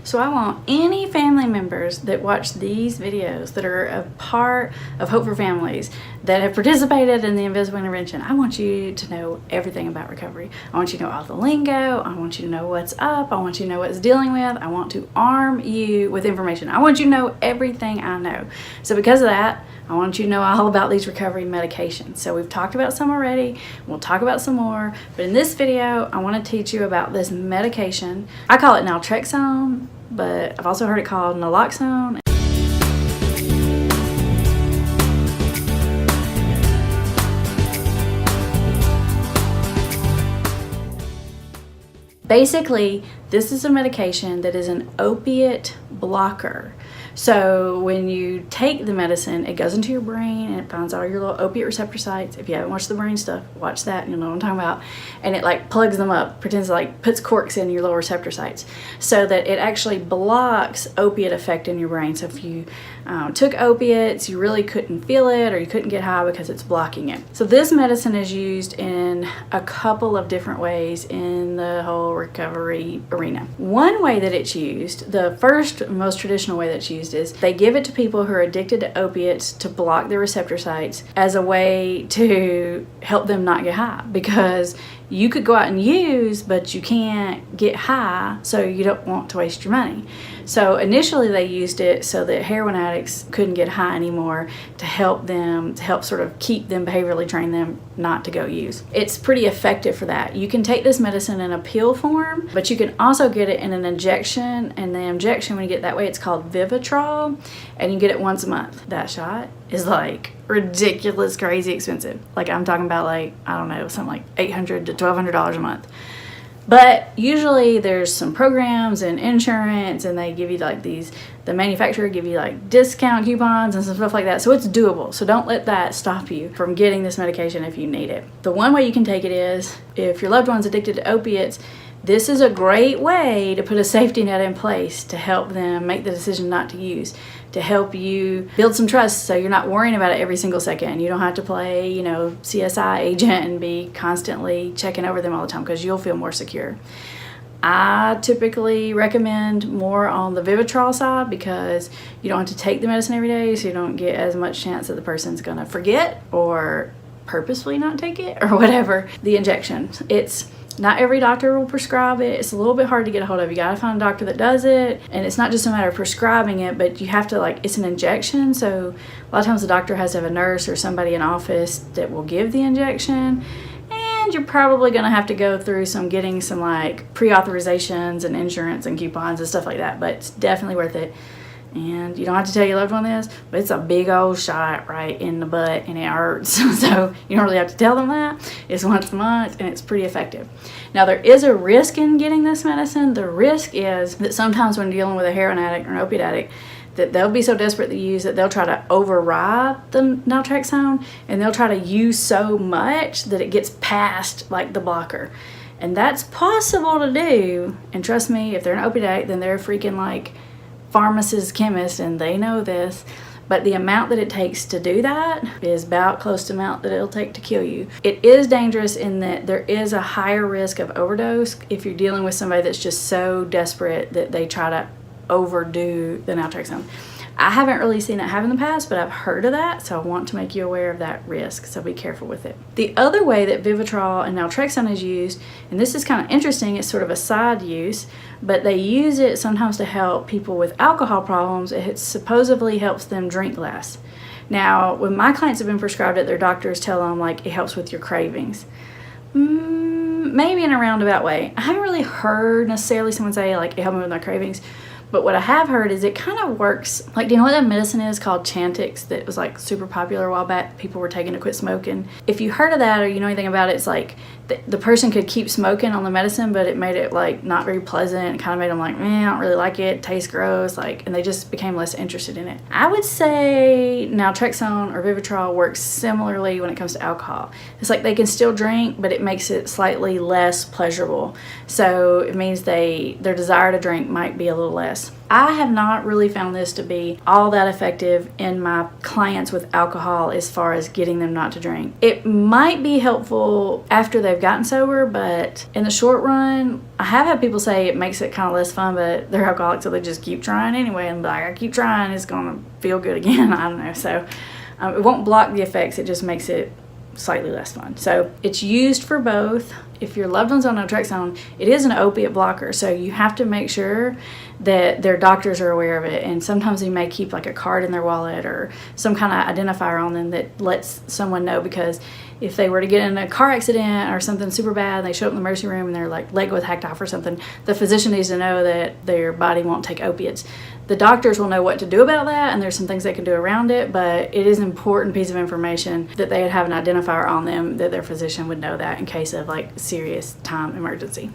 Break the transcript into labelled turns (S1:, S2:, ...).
S1: So I want any family members that watch these videos that are a part of Hope for Families that have participated in the Invisible Intervention. I want you to know everything about recovery. I want you to know all the lingo. I want you to know what's up. I want you to know what it's dealing with. I want to arm you with information. I want you to know everything I know. So because of that, I want you to know all about these recovery medications. So we've talked about some already. We'll talk about some more. But in this video, I want to teach you about this medication. I call it Naltrexone, but I've also heard it called Naloxone. Basically, this is a medication that is an opiate blocker. So when you take the medicine, it goes into your brain and it finds all your little opiate receptor sites. If you haven't watched the brain stuff, watch that, you'll know what I'm talking about. And it like plugs them up, pretends like puts corks in your little receptor sites so that it actually blocks opiate effect in your brain. So if you took opiates, you really couldn't feel it or you couldn't get high because it's blocking it. So this medicine is used in a couple of different ways in the whole recovery arena. One way that it's used, the first most traditional way that's used, is they give it to people who are addicted to opiates to block their receptor sites as a way to help them not get high, because you could go out and use, but you can't get high, so you don't want to waste your money. So initially they used it so that heroin addicts couldn't get high anymore, to help them, to help sort of keep them, behaviorally train them not to go use. It's pretty effective for that. You can take this medicine in a pill form, but you can also get it in an injection, and the injection, when you get that way, it's called Vivitrol, and you get it once a month. That shot is like ridiculous, crazy expensive. Like I'm talking about like, I don't know, something like $800 to $1,200 a month. But usually there's some programs and insurance, and they give you like these, the manufacturer give you like discount coupons and some stuff like that. So it's doable. So don't let that stop you from getting this medication if you need it. The one way you can take it is if your loved one's addicted to opiates, this is a great way to put a safety net in place to help them make the decision not to use, to help you build some trust so you're not worrying about it every single second. You don't have to play, you know, CSI agent and be constantly checking over them all the time, because you'll feel more secure. I typically recommend more on the Vivitrol side because you don't have to take the medicine every day, so you don't get as much chance that the person's gonna forget or purposefully not take it or whatever. The injection, not every doctor will prescribe it. It's a little bit hard to get a hold of. You gotta find a doctor that does it. And it's not just a matter of prescribing it, but you have to, like, it's an injection. So a lot of times the doctor has to have a nurse or somebody in office that will give the injection. And you're probably gonna have to go through getting some like pre-authorizations and insurance and coupons and stuff like that, but it's definitely worth it. And you don't have to tell your loved one this, but it's a big old shot right in the butt and it hurts. So you don't really have to tell them that. It's once a month and it's pretty effective. Now there is a risk in getting this medicine. The risk is that sometimes when dealing with a heroin addict or an opiate addict, that they'll be so desperate to use that they'll try to override the naltrexone, and they'll try to use so much that it gets past like the blocker. And that's possible to do. And trust me, if they're an opiate addict, then they're freaking like pharmacist, chemist, and they know this. But the amount that it takes to do that is about close to the amount that it'll take to kill you. It is dangerous in that there is a higher risk of overdose if you're dealing with somebody that's just so desperate that they try to overdo the naltrexone. I haven't really seen it happen in the past, but I've heard of that, so I want to make you aware of that risk, so be careful with it. The other way that Vivitrol and naltrexone is used, and this is kind of interesting, it's sort of a side use, but they use it sometimes to help people with alcohol problems. It supposedly helps them drink less. Now, when my clients have been prescribed it, their doctors tell them like it helps with your cravings. Maybe in a roundabout way. I haven't really heard necessarily someone say like it helped me with my cravings. But what I have heard is it kind of works, like, do you know what that medicine is called Chantix that was like super popular a while back? People were taking to quit smoking. If you heard of that or you know anything about it, it's like the person could keep smoking on the medicine, but it made it like not very pleasant. It kind of made them like, I don't really like it, tastes gross, like, and they just became less interested in it. I would say Naltrexone or Vivitrol works similarly when it comes to alcohol. It's like they can still drink, but it makes it slightly less pleasurable. So it means their desire to drink might be a little less. this. I have not really found this to be all that effective in my clients with alcohol as far as getting them not to drink. It might be helpful after they've gotten sober, but in the short run, I have had people say it makes it kind of less fun, but they're alcoholics, so they just keep trying anyway, and like, I keep trying, it's gonna feel good again. I don't know. So it won't block the effects, it just makes it slightly less fun. So it's used for both. If your loved one's on naltrexone, it is an opiate blocker, so you have to make sure that their doctors are aware of it, and sometimes they may keep like a card in their wallet or some kind of identifier on them that lets someone know, because if they were to get in a car accident or something super bad and they show up in the emergency room and their like leg was hacked off or something, the physician needs to know that their body won't take opiates. The doctors will know what to do about that, and there's some things they can do around it, but it is an important piece of information that they would have an identifier on them, that their physician would know that in case of like serious time emergency.